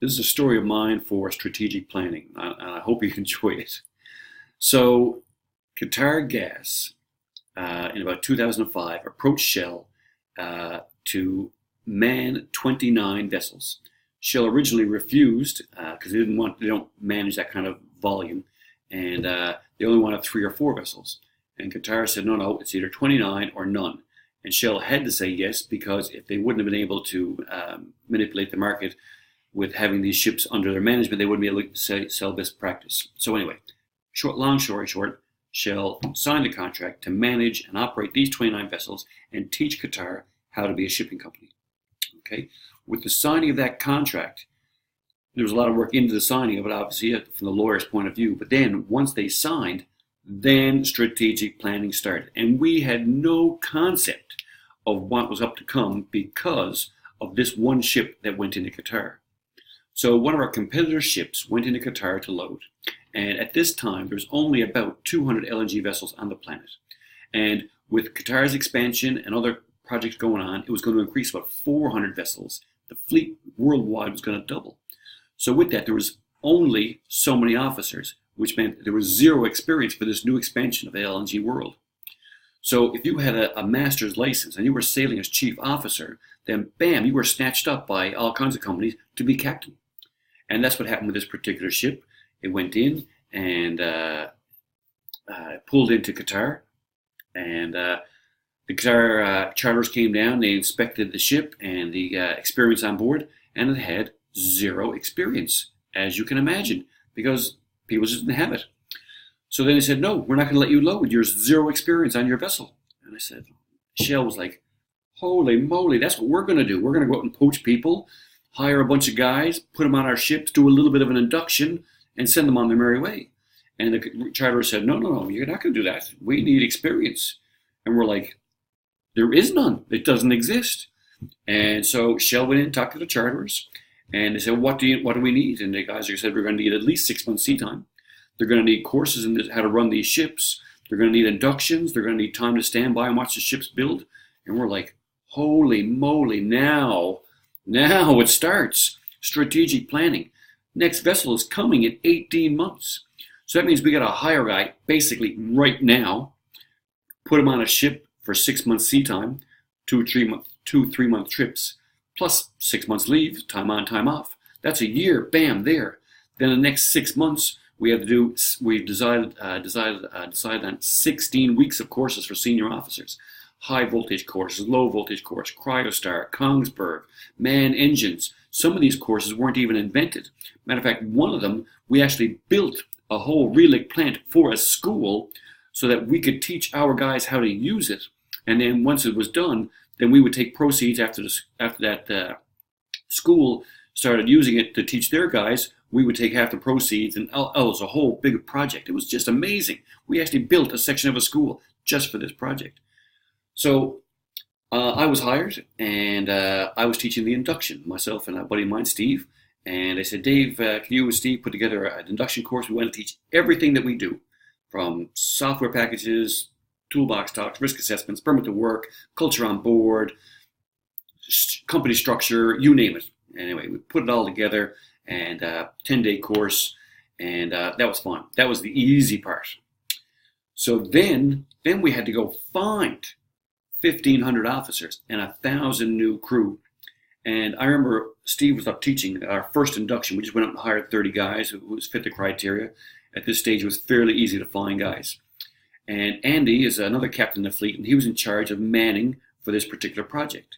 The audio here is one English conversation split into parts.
This is a story of mine for strategic planning, and I hope you enjoy it. So, Qatar Gas, in about 2005, approached Shell to man 29 vessels. Shell originally refused because they don't manage that kind of volume, and they only wanted 3 or 4 vessels. And Qatar said, no, it's either 29 or none. And Shell had to say yes because if they wouldn't have been able to manipulate the market with having these ships under their management, they wouldn't be able to sell best practice. So anyway, long story short, Shell signed a contract to manage and operate these 29 vessels and teach Qatar how to be a shipping company. Okay, with the signing of that contract, there was a lot of work into the signing of it, obviously, from the lawyer's point of view. But then once they signed, then strategic planning started. And we had no concept of what was up to come because of this one ship that went into Qatar. So one of our competitors' ships went into Qatar to load. And at this time, there was only about 200 LNG vessels on the planet. And with Qatar's expansion and other projects going on, it was going to increase about 400 vessels. The fleet worldwide was going to double. So with that, there was only so many officers, which meant there was zero experience for this new expansion of the LNG world. So if you had a master's license and you were sailing as chief officer, then bam, you were snatched up by all kinds of companies to be captain. And that's what happened with this particular ship. It went in and pulled into Qatar. And the Qatar charters came down, they inspected the ship and the experience on board, and it had zero experience, as you can imagine, because people just didn't have it. So then they said, no, we're not going to let you load. There's zero experience on your vessel. And I said, Shell was like, holy moly, that's what we're going to do. We're going to go out and poach people, hire a bunch of guys, put them on our ships, do a little bit of an induction, and send them on their merry way. And the charterer said, no, you're not going to do that. We need experience. And we're like, there is none. It doesn't exist. And so Shell went in and talked to the charterers. And they said, what do we need? And the guys said, we're going to need at least 6 months sea time. They're going to need courses in how to run these ships. They're going to need inductions. They're going to need time to stand by and watch the ships build. And we're like, holy moly, now it starts. Strategic planning. Next vessel is coming in 18 months. So that means we got to hire a guy basically right now, put him on a ship for 6 months sea time, 2-3 month trips, plus 6 months leave, time on, time off. That's a year, bam, there. Then the next 6 months, we've decided on 16 weeks of courses for senior officers. High voltage courses, low voltage course, Cryostar, Kongsberg, man engines. Some of these courses weren't even invented. Matter of fact, one of them, we actually built a whole relic plant for a school so that we could teach our guys how to use it. And then once it was done, then we would take proceeds after that school started using it to teach their guys. We would take half the proceeds, and it was a whole big project. It was just amazing. We actually built a section of a school just for this project. So I was hired, and I was teaching the induction, myself and a buddy of mine, Steve. And they said, Dave, can you and Steve put together an induction course? We want to teach everything that we do, from software packages, toolbox talks, risk assessments, permit to work, culture on board, company structure, you name it. Anyway, we put it all together, and 10-day course, and that was fun. That was the easy part. So then we had to go find 1,500 officers and 1,000 new crew. And I remember Steve was up teaching our first induction. We just went out and hired 30 guys who fit the criteria. At this stage, it was fairly easy to find guys. And Andy is another captain of the fleet, and he was in charge of manning for this particular project.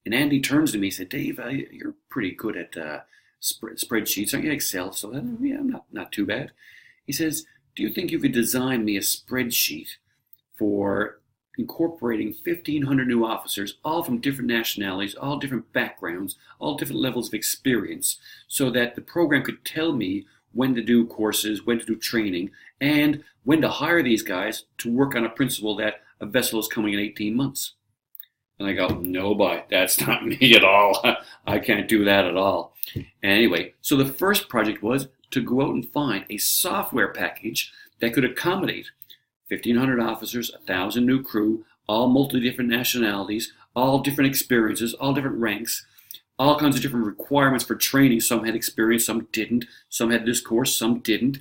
And Andy turns to me and said, Dave, you're pretty good at spreadsheets, aren't you? Excel. So yeah, not too bad. He says, do you think you could design me a spreadsheet for incorporating 1,500 new officers, all from different nationalities, all different backgrounds, all different levels of experience, so that the program could tell me when to do courses, when to do training, and when to hire these guys to work on a principle that a vessel is coming in 18 months. And I go, no, boy, that's not me at all. I can't do that at all. Anyway, so the first project was to go out and find a software package that could accommodate 1,500 officers, 1,000 new crew, all multi-different nationalities, all different experiences, all different ranks, all kinds of different requirements for training. Some had experience, some didn't. Some had this course, some didn't.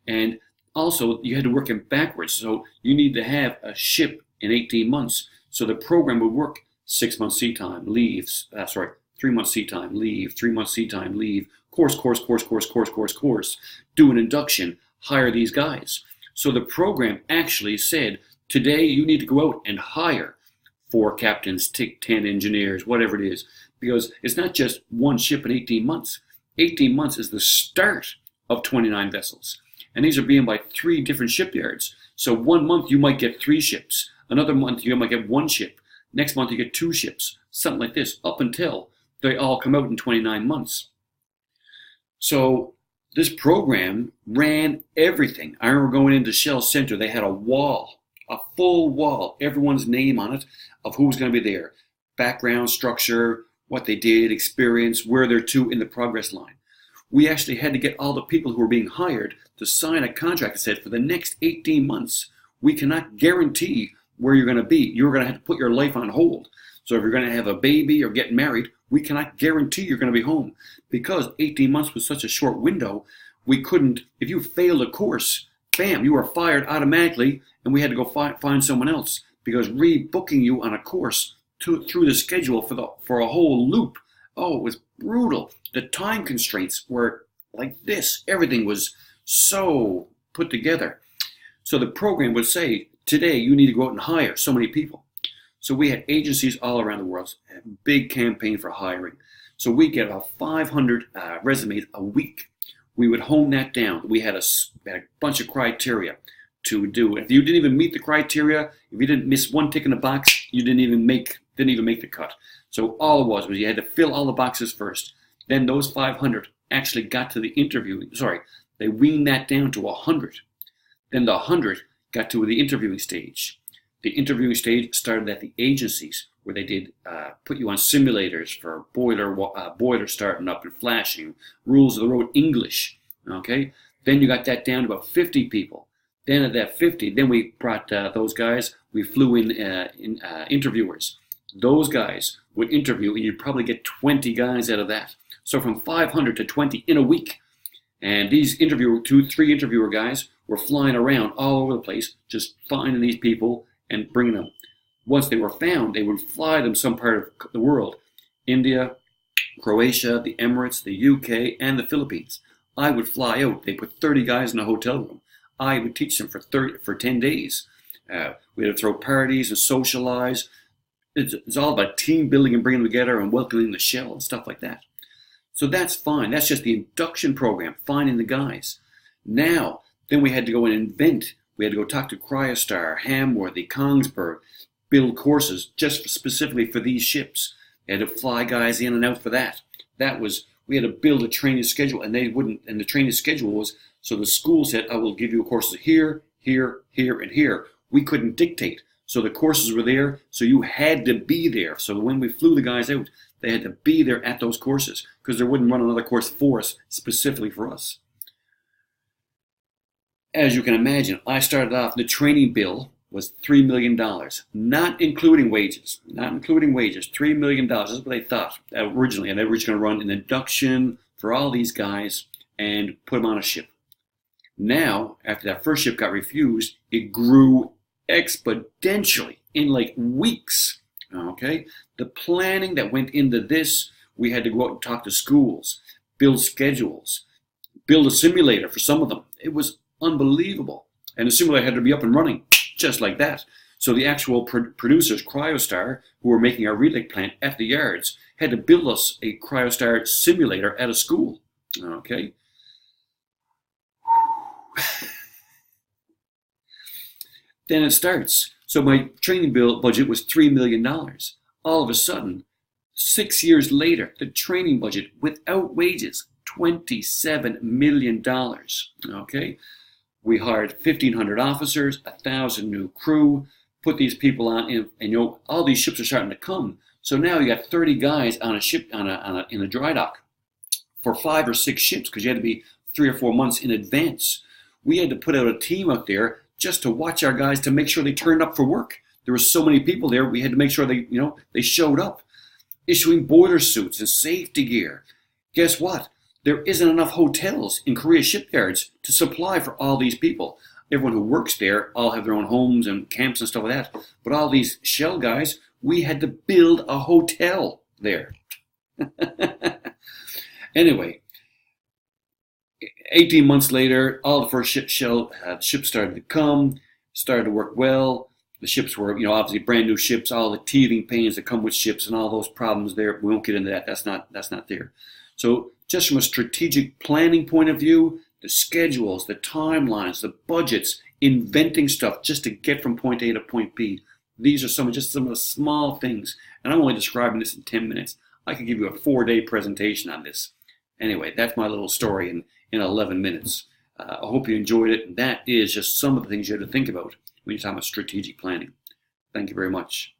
And also, you had to work in backwards. So you need to have a ship in 18 months. So the program would work 6 months sea time, leave, 3 months sea time, leave, 3 months sea time, leave, course, do an induction, hire these guys. So the program actually said, today you need to go out and hire 4 captains, 10 engineers, whatever it is. Because it's not just one ship in 18 months. 18 months is the start of 29 vessels. And these are being by 3 different shipyards. So 1 month you might get 3 ships. Another month you might get 1 ship. Next month you get 2 ships. Something like this, up until they all come out in 29 months. So this program ran everything. I remember going into Shell Center, they had a wall, a full wall, everyone's name on it of who was going to be there. Background, structure, what they did, experience, where they're to in the progress line. We actually had to get all the people who were being hired to sign a contract that said for the next 18 months, we cannot guarantee where you're going to be. You're going to have to put your life on hold. So if you're going to have a baby or get married, we cannot guarantee you're going to be home. Because 18 months was such a short window, we couldn't, if you failed a course, bam, you were fired automatically, and we had to go find someone else. Because rebooking you on a course through the schedule for a whole loop, oh, it was brutal. The time constraints were like this. Everything was so put together. So the program would say, today you need to go out and hire so many people. So we had agencies all around the world, a big campaign for hiring. So we get about 500 resumes a week. We would hone that down. We had a bunch of criteria to do. If you didn't even meet the criteria, if you didn't miss one tick in the box, you didn't even make the cut. So all it was you had to fill all the boxes first. Then those 500 actually got to the interview. They weaned that down to 100. Then the 100 got to the interviewing stage. The interviewing stage started at the agencies where they did put you on simulators for boiler starting up and flashing, rules of the road English. Okay. Then you got that down to about 50 people. Then at that 50, then we brought those guys. We flew in interviewers. Those guys would interview, and you'd probably get 20 guys out of that. So from 500 to 20 in a week. And these 3 interviewer guys were flying around all over the place, just finding these people and bringing them. Once they were found, they would fly them some part of the world. India, Croatia, the Emirates, the UK, and the Philippines. I would fly out. They put 30 guys in a hotel room. I would teach them for 10 days. We had to throw parties and socialize. It's all about team building and bringing them together and welcoming the Shell and stuff like that. So that's fine. That's just the induction program, finding the guys. Now, then we had to go and invent. We had to go talk to Cryostar, Hamworthy, Kongsberg, build courses just specifically for these ships. They had to fly guys in and out for that. We had to build a training schedule, and the training schedule was, so the school said, I will give you courses here, here, here, and here. We couldn't dictate. So the courses were there, so you had to be there. So when we flew the guys out, they had to be there at those courses because they wouldn't run another course for us, specifically for us. As you can imagine, I started off, the training bill was $3 million, not including wages. $3 million, that's what they thought originally. And they were just going to run an induction for all these guys and put them on a ship. Now, after that first ship got refused, it grew exponentially in like weeks. Okay? The planning that went into this, we had to go out and talk to schools, build schedules, build a simulator for some of them. It was unbelievable. And the simulator had to be up and running just like that. So the actual producers, Cryostar, who were making our relic plant at the yards, had to build us a Cryostar simulator at a school. Okay? Then it starts. So my training bill budget was $3 million. All of a sudden, 6 years later, the training budget without wages, $27 million. Okay? We hired 1,500 officers, 1,000 new crew, put these people on, and all these ships are starting to come. So now you got 30 guys on a ship in a dry dock for 5 or 6 ships because you had to be 3 or 4 months in advance. We had to put out a team out there just to watch our guys to make sure they turned up for work. There were so many people there, we had to make sure they showed up. issuing boiler suits and safety gear. Guess what? There isn't enough hotels in Korea shipyards to supply for all these people. Everyone who works there all have their own homes and camps and stuff like that. But all these shell guys, we had to build a hotel there. Anyway, 18 months later, all the first ships started to come, started to work well. The ships were, obviously brand new ships, all the teething pains that come with ships and all those problems there. We won't get into that. That's not there. So just from a strategic planning point of view, the schedules, the timelines, the budgets, inventing stuff just to get from point A to point B. These are some of the small things. And I'm only describing this in 10 minutes. I could give you a 4-day presentation on this. Anyway, that's my little story in 11 minutes. I hope you enjoyed it. And that is just some of the things you have to think about when you're talking about strategic planning. Thank you very much.